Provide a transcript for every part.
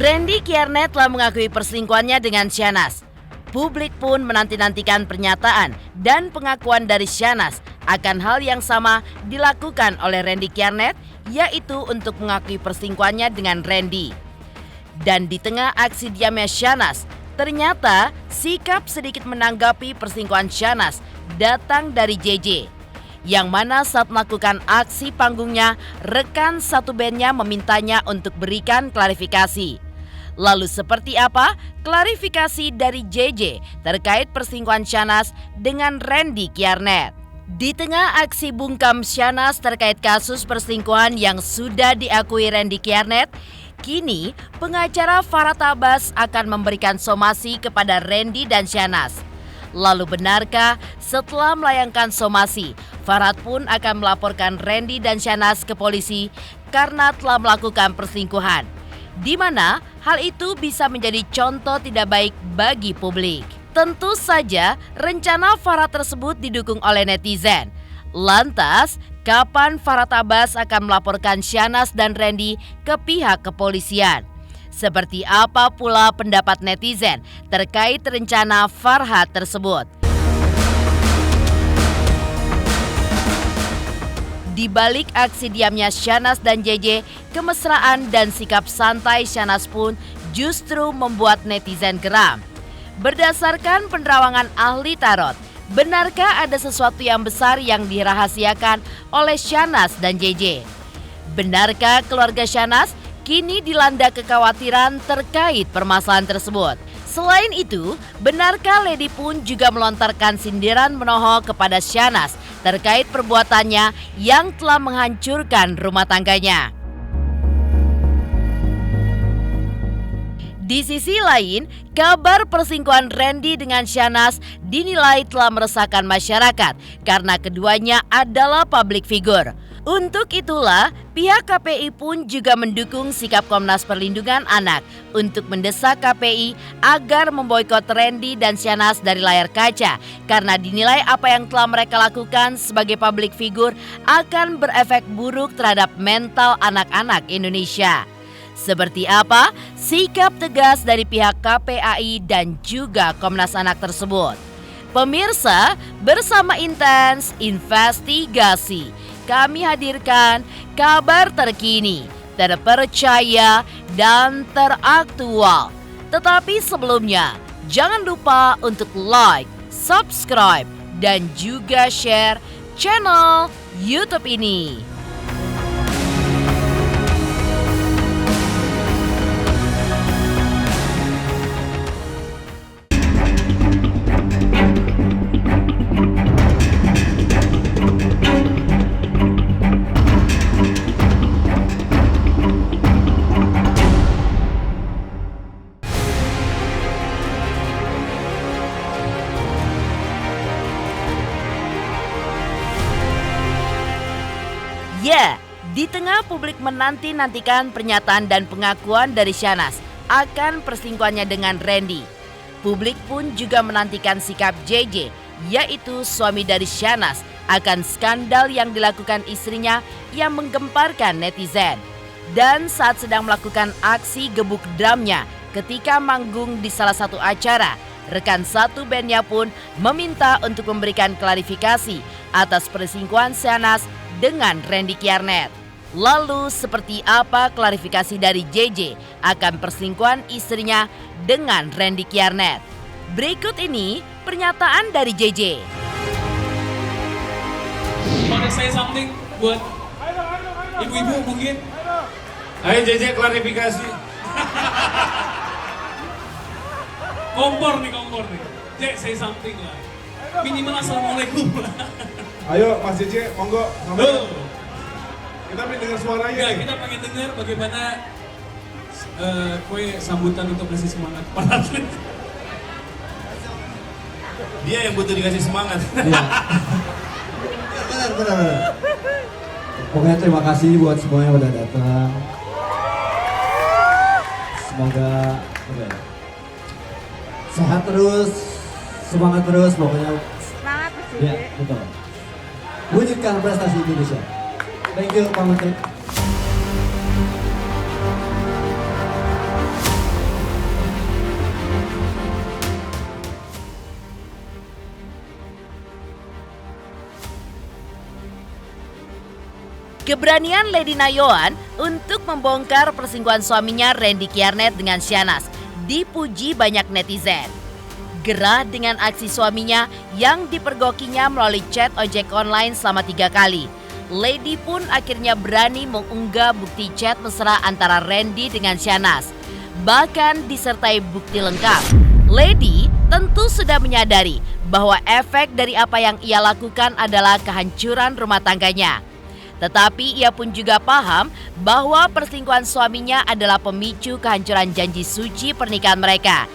Randy Kiernet telah mengakui perselingkuhannya dengan Syahnas. Publik pun menanti-nantikan pernyataan dan pengakuan dari Syahnas akan hal yang sama dilakukan oleh Randy Kiernet, yaitu untuk mengakui perselingkuhannya dengan Randy. Dan di tengah aksi diamnya Syahnas, ternyata sikap sedikit menanggapi perselingkuhan Syahnas datang dari JJ. Yang mana saat melakukan aksi panggungnya, rekan satu bandnya memintanya untuk berikan klarifikasi. Lalu seperti apa klarifikasi dari JJ terkait perselingkuhan Syahnas dengan Randy Kiernet? Di tengah aksi bungkam Syahnas terkait kasus perselingkuhan yang sudah diakui Randy Kiernet, kini pengacara Farhad Abbas akan memberikan somasi kepada Randy dan Syahnas. Lalu benarkah setelah melayangkan somasi, Farhad pun akan melaporkan Randy dan Syahnas ke polisi karena telah melakukan perselingkuhan, di mana hal itu bisa menjadi contoh tidak baik bagi publik. Tentu saja rencana Farhad tersebut didukung oleh netizen. Lantas, kapan Farhad Abbas akan melaporkan Syahnas dan Randy ke pihak kepolisian? Seperti apa pula pendapat netizen terkait rencana Farhad tersebut? Di balik aksi diamnya Syahnas dan JJ, kemesraan dan sikap santai Syahnas pun justru membuat netizen geram. Berdasarkan penerawangan ahli tarot, benarkah ada sesuatu yang besar yang dirahasiakan oleh Syahnas dan JJ? Benarkah keluarga Syahnas kini dilanda kekhawatiran terkait permasalahan tersebut? Selain itu, benarkah Lady pun juga melontarkan sindiran menohok kepada Syahnas terkait perbuatannya yang telah menghancurkan rumah tangganya? Di sisi lain, kabar perselingkuhan Randy dengan Syahnas dinilai telah meresahkan masyarakat karena keduanya adalah public figure. Untuk itulah, pihak KPI pun juga mendukung sikap Komnas Perlindungan Anak untuk mendesak KPI agar memboikot Randy dan Syahnas dari layar kaca karena dinilai apa yang telah mereka lakukan sebagai public figure akan berefek buruk terhadap mental anak-anak Indonesia. Seperti apa sikap tegas dari pihak KPAI dan juga Komnas Anak tersebut? Pemirsa, bersama Intens Investigasi, kami hadirkan kabar terkini, terpercaya, dan teraktual. Tetapi sebelumnya, jangan lupa untuk like, subscribe, dan juga share channel YouTube ini. Ya, di tengah publik menanti-nantikan pernyataan dan pengakuan dari Syahnas akan perselingkuhannya dengan Randy, publik pun juga menantikan sikap JJ, yaitu suami dari Syahnas, akan skandal yang dilakukan istrinya yang menggemparkan netizen. Dan saat sedang melakukan aksi gebuk drumnya ketika manggung di salah satu acara, rekan satu bandnya pun meminta untuk memberikan klarifikasi atas perselingkuhan Syahnas dengan Randy Kiernet. Lalu seperti apa klarifikasi dari JJ akan perselingkuhan istrinya dengan Randy Kiernet? Berikut ini pernyataan dari JJ. Mau saya something buat ibu-ibu mungkin? Ayo JJ klarifikasi. Kompor nih. Jek, say something lah. Minimal assalamualaikum lah. Ayo Mas JJ, monggo. Kita pengen dengar suaranya. Ya, kita pengen dengar bagaimana kue sambutan untuk kasih semangat para atlet. Dia yang butuh dikasih semangat. Iya. Benar. Pokoknya terima kasih buat semuanya udah datang. Semoga sehat terus, semangat terus pokoknya. Semangat Mas JJ. Ya, betul. Wujudkan prestasi Indonesia. Thank you Pak Menteri. Keberanian Lady Nayoan untuk membongkar perselingkuhan suaminya Randy Kiernet dengan Shahnaz dipuji banyak netizen. Gerah dengan aksi suaminya yang dipergokinya melalui chat ojek online selama 3 kali. Lady pun akhirnya berani mengunggah bukti chat mesra antara Randy dengan Shahnaz. Bahkan disertai bukti lengkap. Lady tentu sudah menyadari bahwa efek dari apa yang ia lakukan adalah kehancuran rumah tangganya. Tetapi ia pun juga paham bahwa perselingkuhan suaminya adalah pemicu kehancuran janji suci pernikahan mereka.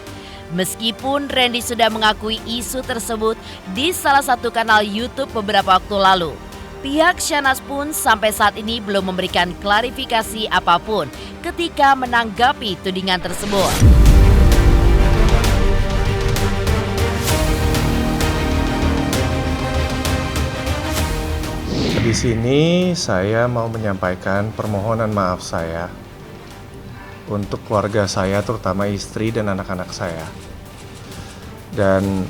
Meskipun Randy sudah mengakui isu tersebut di salah satu kanal YouTube beberapa waktu lalu, pihak Shahnaz pun sampai saat ini belum memberikan klarifikasi apapun ketika menanggapi tudingan tersebut. Di sini saya mau menyampaikan permohonan maaf saya untuk keluarga saya, terutama istri dan anak-anak saya. Dan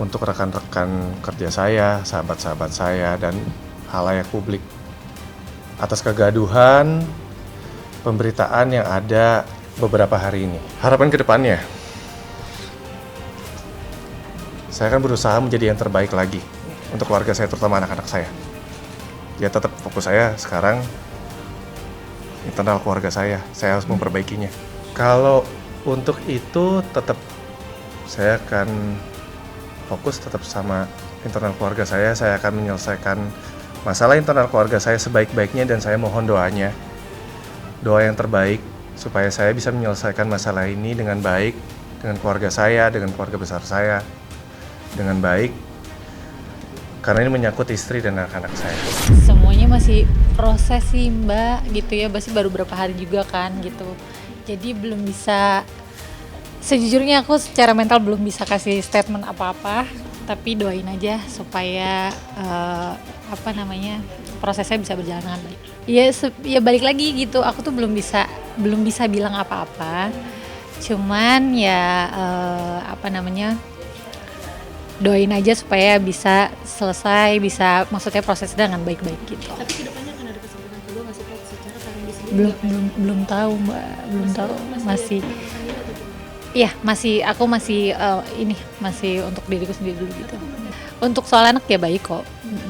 untuk rekan-rekan kerja saya, sahabat-sahabat saya, dan halayak publik atas kegaduhan pemberitaan yang ada beberapa hari ini. Harapan ke depannya, saya akan berusaha menjadi yang terbaik lagi untuk keluarga saya, terutama anak-anak saya. Ya tetap fokus saya sekarang internal keluarga saya harus memperbaikinya. Kalau untuk itu tetap saya akan fokus tetap sama internal keluarga saya akan menyelesaikan masalah internal keluarga saya sebaik-baiknya, dan saya mohon doanya, doa yang terbaik supaya saya bisa menyelesaikan masalah ini dengan baik, dengan keluarga saya, dengan keluarga besar saya dengan baik, karena ini menyangkut istri dan anak-anak saya. Semuanya masih proses sih Mbak, gitu ya, masih baru berapa hari juga kan gitu. Jadi belum bisa, sejujurnya aku secara mental belum bisa kasih statement apa-apa, tapi doain aja supaya prosesnya bisa berjalan dengan baik. Ya balik lagi gitu, aku tuh belum bisa bilang apa-apa. Cuman ya doain aja supaya bisa selesai, bisa maksudnya prosesnya dengan baik-baik gitu. Tapi kedepannya akan ada kesempatan kedua nggak sih Pak secara Randy sendiri? Belum tahu Mbak, belum tahu masih. Iya aku masih untuk diriku sendiri dulu gitu. Untuk soal anak ya baik kok,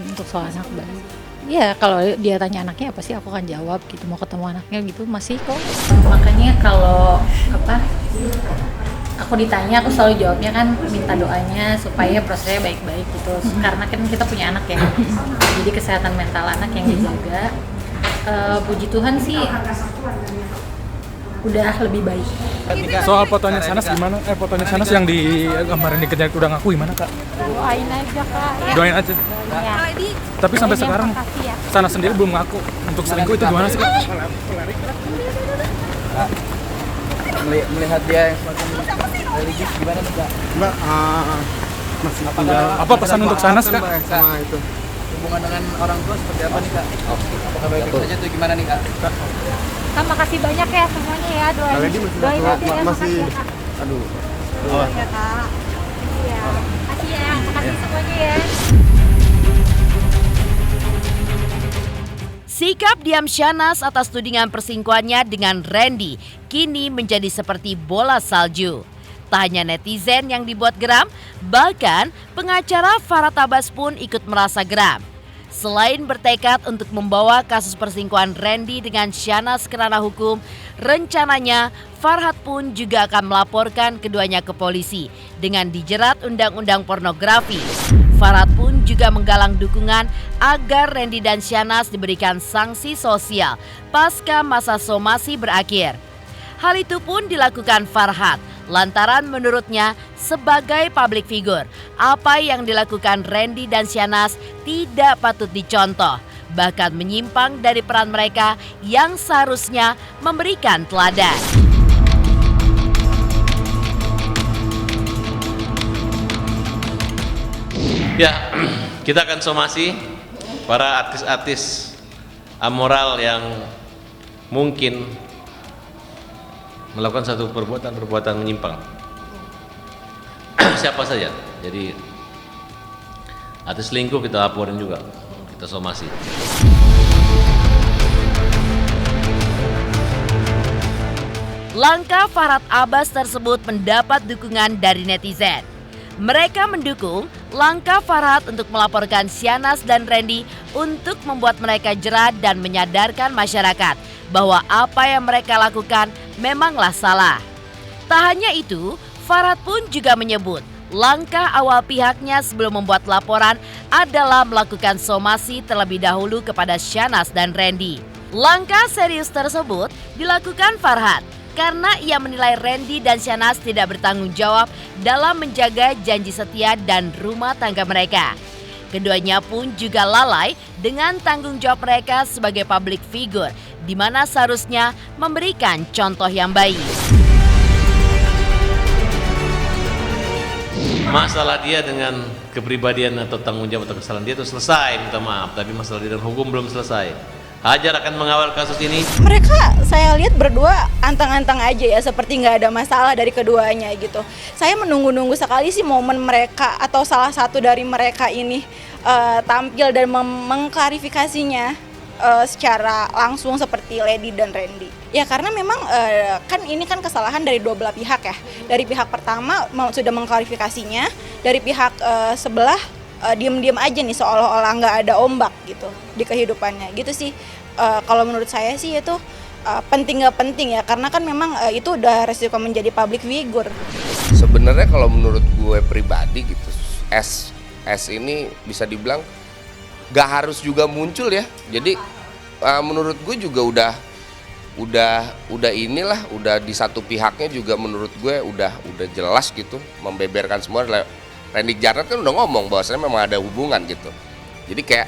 untuk soal anak baik. Ya kalau dia tanya anaknya apa sih aku akan jawab gitu, mau ketemu anaknya gitu masih kok. Makanya kalau aku ditanya, aku selalu jawabnya kan minta doanya supaya prosesnya baik-baik gitu. Karena kan kita punya anak ya, jadi kesehatan mental anak yang dijaga. Puji Tuhan sih udah lebih baik. Soal fotonya Shahnaz gimana? Fotonya Shahnaz yang di kemarin dikejar udah ngaku gimana Kak? Doain aja Kak. Ya. Doain aja. Ya. Tapi sampai sekarang ya. Shahnaz sendiri belum ngaku untuk selingkuh, itu gimana sih Kak? Melihat dia yang semakin religius gimana nih Kak? Mbak, masih tinggal. Apa pesan untuk Shahnaz Kak? Sama itu. Hubungan dengan orang tua seperti apa nih Kak? Apakah baik-baik saja tuh gimana nih Kak? Kak, makasih banyak ya semuanya ya, doain aja ya, masih makasih ya Kak. aduh. Ya Kak. Iya. Makasih ya, makasih semuanya ya. Sikap diam Shahnaz atas tudingan perselingkuhannya dengan Randy kini menjadi seperti bola salju. Tak hanya netizen yang dibuat geram, bahkan pengacara Farhad Abbas pun ikut merasa geram. Selain bertekad untuk membawa kasus perselingkuhan Randy dengan Shahnaz ke ranah hukum, rencananya Farhad pun juga akan melaporkan keduanya ke polisi dengan dijerat undang-undang pornografi. Farhad pun juga menggalang dukungan agar Randy dan Shahnaz diberikan sanksi sosial pasca masa somasi berakhir. Hal itu pun dilakukan Farhad lantaran menurutnya sebagai public figure, apa yang dilakukan Randy dan Shahnaz tidak patut dicontoh, bahkan menyimpang dari peran mereka yang seharusnya memberikan teladan. Ya, kita akan somasi para artis-artis amoral yang mungkin melakukan satu perbuatan menyimpang. Siapa saja. Jadi artis selingkuh kita laporin juga, kita somasi. Langkah Farhad Abbas tersebut mendapat dukungan dari netizen. Mereka mendukung langkah Farhad untuk melaporkan Syahnaz dan Randy untuk membuat mereka jera dan menyadarkan masyarakat bahwa apa yang mereka lakukan memanglah salah. Tak hanya itu, Farhad pun juga menyebut langkah awal pihaknya sebelum membuat laporan adalah melakukan somasi terlebih dahulu kepada Syahnaz dan Randy. Langkah serius tersebut dilakukan Farhad karena ia menilai Randy dan Syahnaz tidak bertanggung jawab dalam menjaga janji setia dan rumah tangga mereka. Keduanya pun juga lalai dengan tanggung jawab mereka sebagai public figure, di mana seharusnya memberikan contoh yang baik. Masalah dia dengan kepribadian atau tanggung jawab atau kesalahan dia itu selesai, minta maaf. Tapi masalah dia dengan hukum belum selesai. Hajar akan mengawal kasus ini. Mereka saya lihat berdua antang-antang aja ya, seperti nggak ada masalah dari keduanya gitu. Saya menunggu-nunggu sekali sih momen mereka atau salah satu dari mereka ini tampil dan mengklarifikasinya secara langsung seperti Lady dan Randy. Ya karena memang kan ini kan kesalahan dari dua belah pihak ya. Dari pihak pertama sudah mengklarifikasinya, dari pihak sebelah diem-diem aja nih seolah-olah nggak ada ombak gitu di kehidupannya gitu sih. Kalau menurut saya sih itu penting nggak penting ya, karena kan memang itu udah resiko menjadi public figure. Sebenarnya kalau menurut gue pribadi gitu, S ini bisa dibilang nggak harus juga muncul ya. Jadi menurut gue juga udah inilah, udah di satu pihaknya juga menurut gue udah jelas gitu membeberkan semua. Randy Jarnat kan udah ngomong bahwasanya memang ada hubungan gitu. Jadi kayak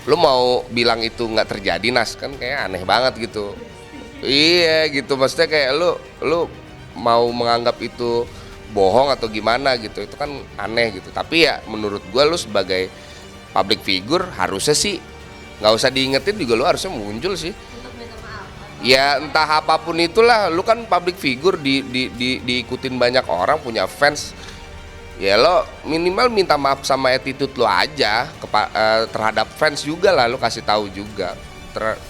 lu mau bilang itu nggak terjadi, Nas, kan kayak aneh banget gitu. Iya gitu, maksudnya kayak lu mau menganggap itu bohong atau gimana gitu, itu kan aneh gitu. Tapi ya menurut gue lu sebagai public figure harusnya sih nggak usah diingetin juga, lu harusnya muncul sih. Ya entah apapun itulah, lu kan public figure, diikutin banyak orang, punya fans. Ya lo minimal minta maaf sama attitude lo aja terhadap fans juga lah, lo kasih tahu juga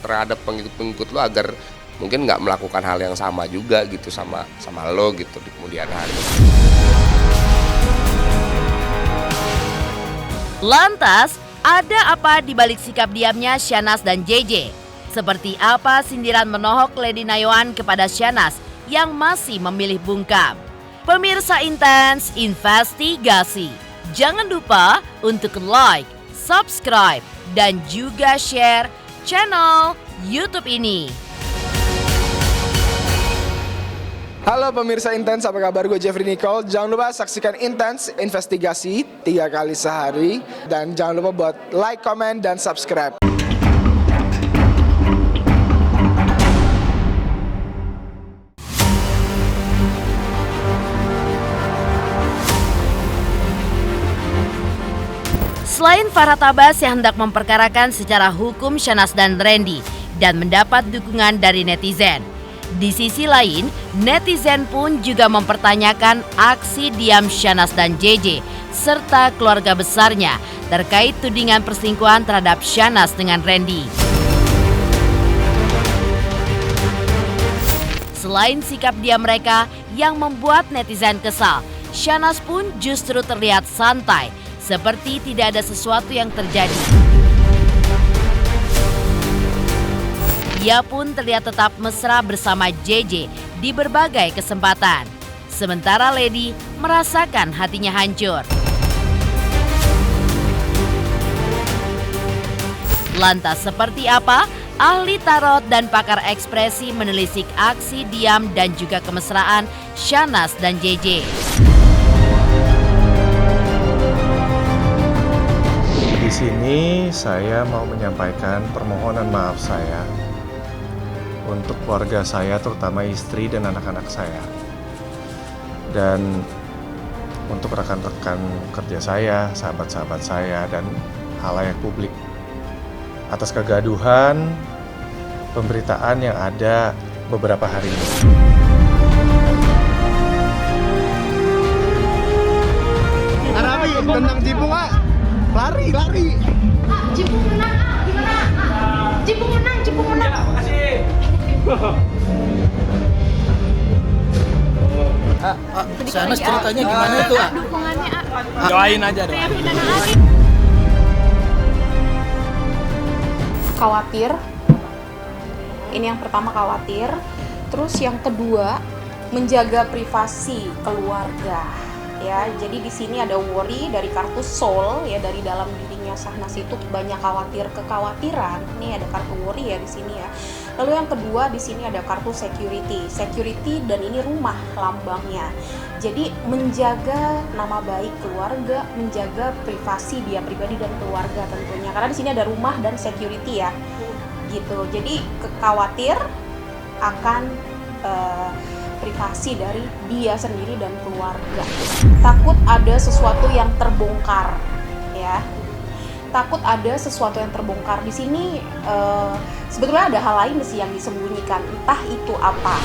terhadap pengikut-pengikut lo agar mungkin nggak melakukan hal yang sama juga gitu sama lo gitu di kemudian hari. Lantas, ada apa di balik sikap diamnya Syahnaz dan JJ? Seperti apa sindiran menohok Lady Nayawan kepada Syahnaz yang masih memilih bungkam? Pemirsa Intens Investigasi, jangan lupa untuk like, subscribe, dan juga share channel YouTube ini. Halo pemirsa Intens, apa kabar? Gue Jeffrey Nicole. Jangan lupa saksikan Intens Investigasi 3 kali sehari. Dan jangan lupa buat like, comment, dan subscribe. Selain Farhad Abbas yang hendak memperkarakan secara hukum Syahnaz dan Randy dan mendapat dukungan dari netizen, di sisi lain, netizen pun juga mempertanyakan aksi diam Syahnaz dan JJ serta keluarga besarnya terkait tudingan perselingkuhan terhadap Syahnaz dengan Randy. Selain sikap diam mereka yang membuat netizen kesal, Syahnaz pun justru terlihat santai, seperti tidak ada sesuatu yang terjadi. Ia pun terlihat tetap mesra bersama JJ di berbagai kesempatan. Sementara Lady merasakan hatinya hancur. Lantas seperti apa ahli tarot dan pakar ekspresi menelisik aksi diam dan juga kemesraan Syahnaz dan JJ? Di sini saya mau menyampaikan permohonan maaf saya untuk keluarga saya, terutama istri dan anak-anak saya, dan untuk rekan-rekan kerja saya, sahabat-sahabat saya, dan halayak publik atas kegaduhan pemberitaan yang ada beberapa hari ini. Arabi tentang Jipung, lari. Jipung menang, gimana? Jipung menang. Ya, makasih. ceritanya gimana tuh? Dukungannya Doain aja dong. Khawatir. Ini yang pertama, khawatir. Terus yang kedua, menjaga privasi keluarga. Ya, jadi di sini ada worry dari kartu soul ya, dari dalam dirinya Syahnas itu banyak kekhawatiran. Ini ada kartu worry ya di sini ya. Lalu yang kedua di sini ada kartu security. Security dan ini rumah lambangnya. Jadi menjaga nama baik keluarga, menjaga privasi dia pribadi dan keluarga tentunya. Karena di sini ada rumah dan security ya. Gitu. Jadi khawatir akan privasi dari dia sendiri dan keluarga. Takut ada sesuatu yang terbongkar, ya. Takut ada sesuatu yang terbongkar. Di sini sebetulnya ada hal lain sih yang disembunyikan, entah itu apa.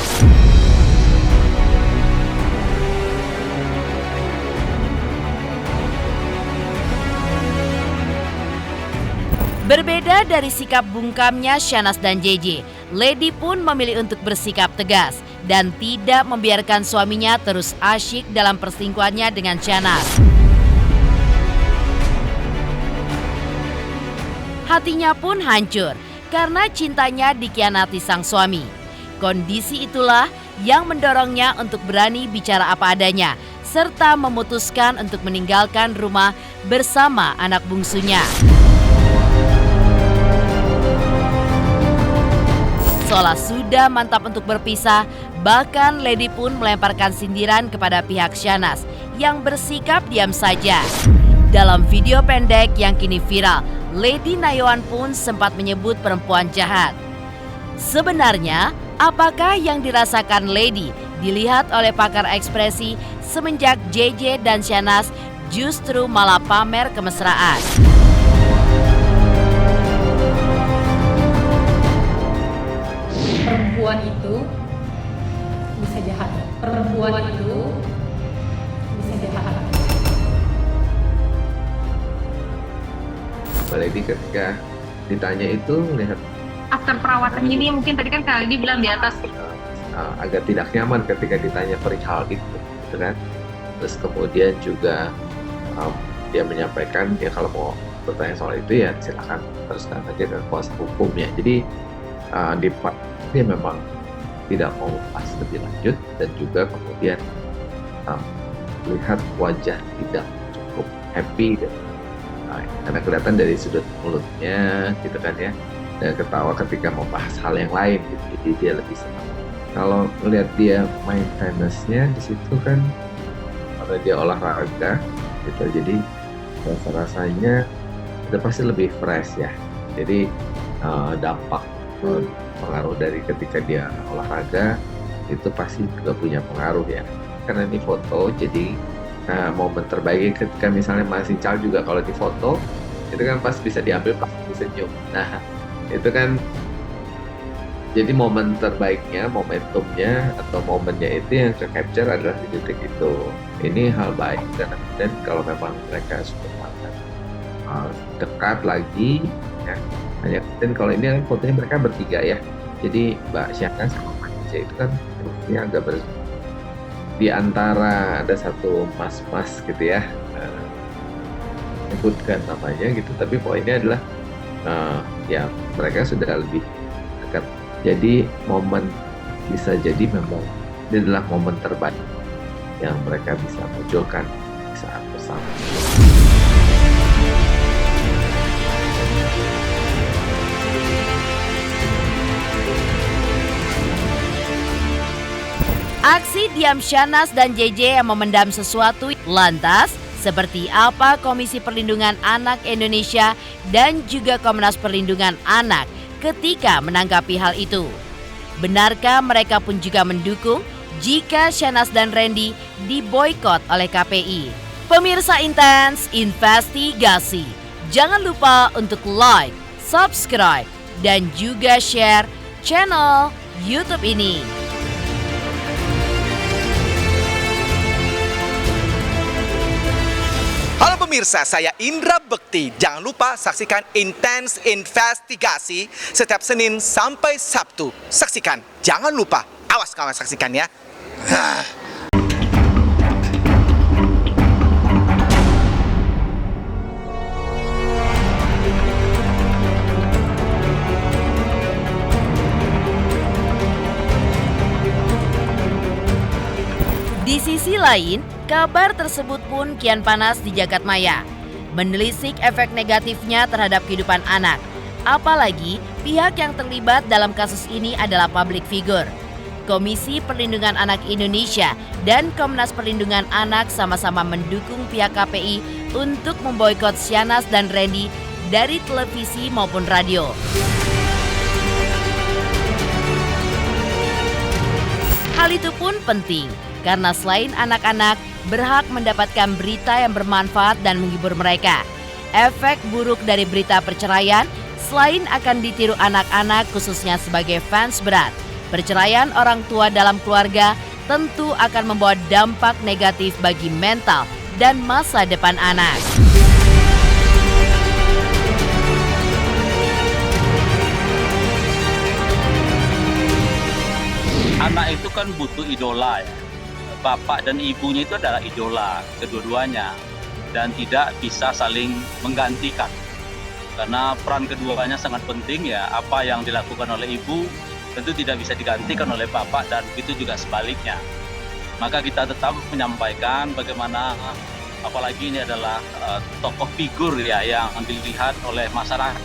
Berbeda dari sikap bungkamnya Syahnas dan JJ, Lady pun memilih untuk bersikap tegas dan tidak membiarkan suaminya terus asyik dalam perselingkuhannya dengan Syahnas. Hatinya pun hancur karena cintanya dikhianati sang suami. Kondisi itulah yang mendorongnya untuk berani bicara apa adanya, serta memutuskan untuk meninggalkan rumah bersama anak bungsunya. Seolah sudah mantap untuk berpisah, bahkan Lady pun melemparkan sindiran kepada pihak Syahnas yang bersikap diam saja. Dalam video pendek yang kini viral, Lady Nayawan pun sempat menyebut perempuan jahat. Sebenarnya, apakah yang dirasakan Lady dilihat oleh pakar ekspresi semenjak JJ dan Syahnas justru malah pamer kemesraan? Perempuan itu bisa jahat. Perempuan itu bisa jahat. Mbak Lady ketika ditanya itu melihat after perawatan ini mungkin tadi kan Kak Lady bilang di atas agak tidak nyaman ketika ditanya perihal itu, gitu kan. Terus kemudian juga dia menyampaikan ya kalau mau bertanya soal itu ya silakan teruskan saja dengan kuasa hukumnya. Jadi di part dia memang tidak mau bahas lebih lanjut dan juga kemudian melihat wajah tidak cukup happy dan karena kelihatan dari sudut mulutnya gitu kan ya, dan ketawa ketika membahas hal yang lain gitu. Jadi dia lebih senang. Kalau melihat dia main tenisnya di situ kan karena dia olahraga gitu, jadi rasanya itu pasti lebih fresh ya. Jadi dampak pengaruh dari ketika dia olahraga itu pasti juga punya pengaruh ya. Karena ini foto, jadi momen terbaik ketika misalnya masih Cal juga kalau di foto itu kan pas bisa diambil pas senyum. Nah itu kan jadi momen terbaiknya, momentumnya atau momennya itu yang ke capture adalah di detik itu. Ini hal baik dan kalau memang mereka sudah dekat lagi ya. Dan kalau ini kan fotonya mereka bertiga ya. Jadi Mbak Syahnas sama Mbak JJ itu kan ini agak di antara ada satu mas-mas gitu ya, sebutkan namanya gitu, tapi poinnya adalah ya mereka sudah lebih dekat. Jadi momen bisa jadi memang ini adalah momen terbaik yang mereka bisa munculkan saat bersama. Aksi diam Syahnas dan JJ yang memendam sesuatu. Lantas, seperti apa Komisi Perlindungan Anak Indonesia dan juga Komnas Perlindungan Anak ketika menanggapi hal itu? Benarkah mereka pun juga mendukung jika Syahnas dan Randy diboikot oleh KPI? Pemirsa Intens Investigasi, jangan lupa untuk like, subscribe, dan juga share channel YouTube ini. Halo pemirsa, saya Indra Bekti. Jangan lupa saksikan Intens Investigasi setiap Senin sampai Sabtu. Saksikan, jangan lupa. Awas kawan saksikan ya. sisi lain, kabar tersebut pun kian panas di Jagadmaya, menelisik efek negatifnya terhadap kehidupan anak. Apalagi pihak yang terlibat dalam kasus ini adalah public figure. Komisi Perlindungan Anak Indonesia dan Komnas Perlindungan Anak sama-sama mendukung pihak KPI untuk memboikot Syahnaz dan Randy dari televisi maupun radio. Hal itu pun penting karena selain anak-anak berhak mendapatkan berita yang bermanfaat dan menghibur mereka, efek buruk dari berita perceraian selain akan ditiru anak-anak khususnya sebagai fans berat, perceraian orang tua dalam keluarga tentu akan membawa dampak negatif bagi mental dan masa depan anak. Anak itu kan butuh idola ya. Bapak dan ibunya itu adalah idola kedua-duanya dan tidak bisa saling menggantikan. Karena peran keduanya sangat penting ya. Apa yang dilakukan oleh ibu tentu tidak bisa digantikan oleh bapak dan begitu juga sebaliknya. Maka kita tetap menyampaikan bagaimana apalagi ini adalah tokoh figur ya yang dilihat oleh masyarakat.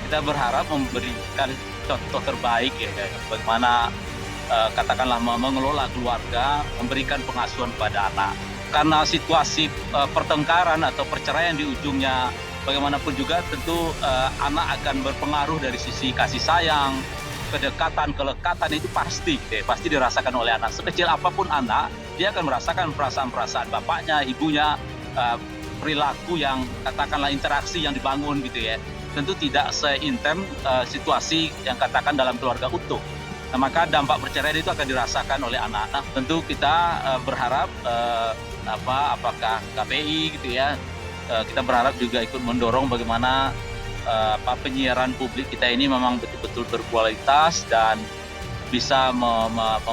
Kita berharap memberikan contoh terbaik ya bagaimana katakanlah mengelola keluarga, memberikan pengasuhan pada anak. Karena situasi pertengkaran atau perceraian di ujungnya bagaimanapun juga tentu anak akan berpengaruh dari sisi kasih sayang, kedekatan, kelekatan itu pasti dirasakan oleh anak. Sekecil apapun anak, dia akan merasakan perasaan-perasaan bapaknya, ibunya, perilaku yang katakanlah interaksi yang dibangun gitu ya. Tentu tidak seintens situasi yang katakan dalam keluarga utuh. Nah, maka dampak perceraian itu akan dirasakan oleh anak-anak. Tentu kita berharap apakah KPI gitu ya, kita berharap juga ikut mendorong bagaimana penyiaran publik kita ini memang betul-betul berkualitas dan bisa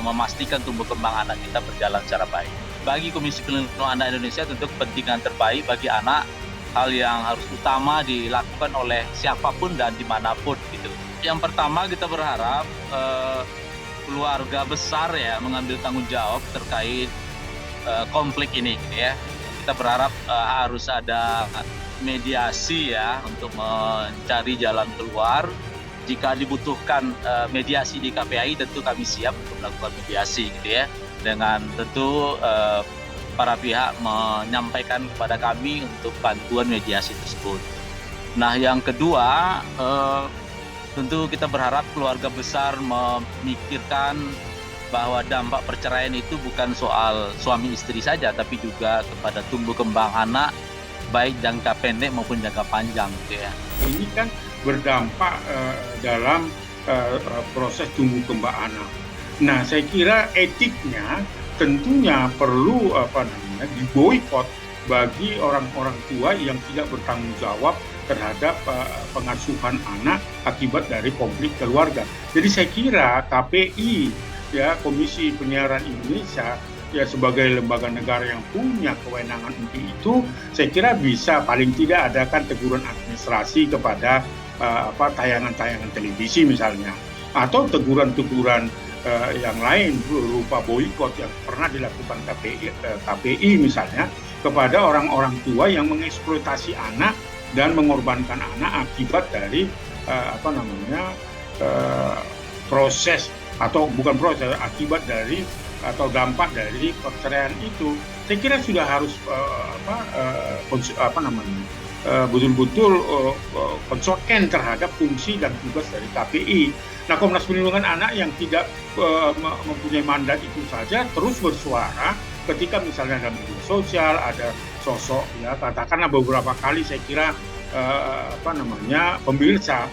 memastikan tumbuh kembang anak kita berjalan secara baik. Bagi Komisi Perlindungan Anak Indonesia tentu kepentingan terbaik bagi anak, hal yang harus utama dilakukan oleh siapapun dan dimanapun gitu. Yang pertama kita berharap keluarga besar ya mengambil tanggung jawab terkait konflik ini gitu ya. Kita berharap harus ada mediasi ya untuk mencari jalan keluar. Jika dibutuhkan mediasi di KPI tentu kami siap untuk melakukan mediasi gitu ya. Dengan tentu para pihak menyampaikan kepada kami untuk bantuan mediasi tersebut. Nah yang kedua tentu kita berharap keluarga besar memikirkan bahwa dampak perceraian itu bukan soal suami istri saja, tapi juga kepada tumbuh kembang anak, baik jangka pendek maupun jangka panjang gitu ya. Ini kan berdampak dalam proses tumbuh kembang anak. Nah, saya kira etiknya tentunya perlu diboikot bagi orang-orang tua yang tidak bertanggung jawab terhadap pengasuhan anak akibat dari konflik keluarga. Jadi saya kira KPI ya Komisi Penyiaran Indonesia ya sebagai lembaga negara yang punya kewenangan untuk itu, saya kira bisa paling tidak adakan teguran administrasi kepada tayangan-tayangan televisi misalnya, atau teguran-teguran yang lain berupa boikot yang pernah dilakukan KPI misalnya kepada orang-orang tua yang mengeksploitasi anak dan mengorbankan anak akibat dari proses atau bukan proses, akibat dari atau dampak dari perceraian itu. Saya kira sudah harus betul-betul konsoken terhadap fungsi dan tugas dari KPI. Nah, Komnas Perlindungan Anak yang tidak mempunyai mandat itu saja terus bersuara ketika misalnya dalam media sosial ada sosok ya katakanlah beberapa kali saya kira pemirsa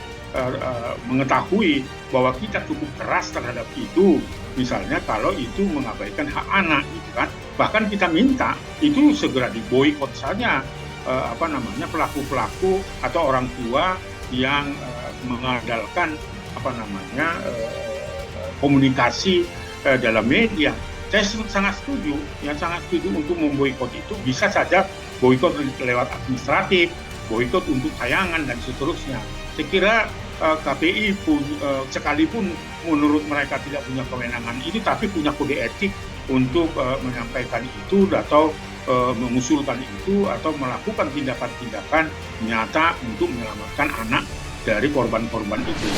mengetahui bahwa kita cukup keras terhadap itu, misalnya kalau itu mengabaikan hak anak gitu kan, bahkan kita minta itu segera diboikot saja pelaku-pelaku atau orang tua yang mengandalkan komunikasi dalam media. Saya sangat setuju untuk memboikot itu. Bisa saja boikot lewat administratif, boikot untuk tayangan dan seterusnya. Saya kira KPI pun sekalipun menurut mereka tidak punya kewenangan ini, tapi punya kode etik untuk menyampaikan itu atau mengusulkan itu atau melakukan tindakan-tindakan nyata untuk menyelamatkan anak dari korban-korban itu.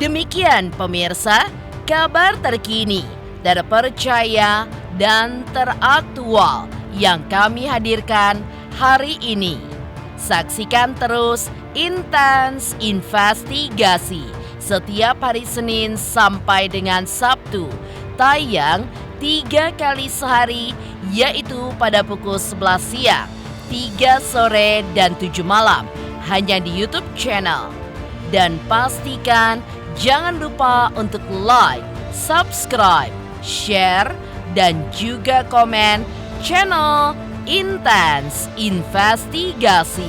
Demikian pemirsa, kabar terkini, terpercaya, dan teraktual yang kami hadirkan hari ini. Saksikan terus Intens Investigasi setiap hari Senin sampai dengan Sabtu, tayang 3 kali sehari, yaitu pada pukul 11 siang, 3 sore, dan 7 malam, hanya di YouTube channel. Dan pastikan jangan lupa untuk like, subscribe, share, dan juga komen channel Intens Investigasi.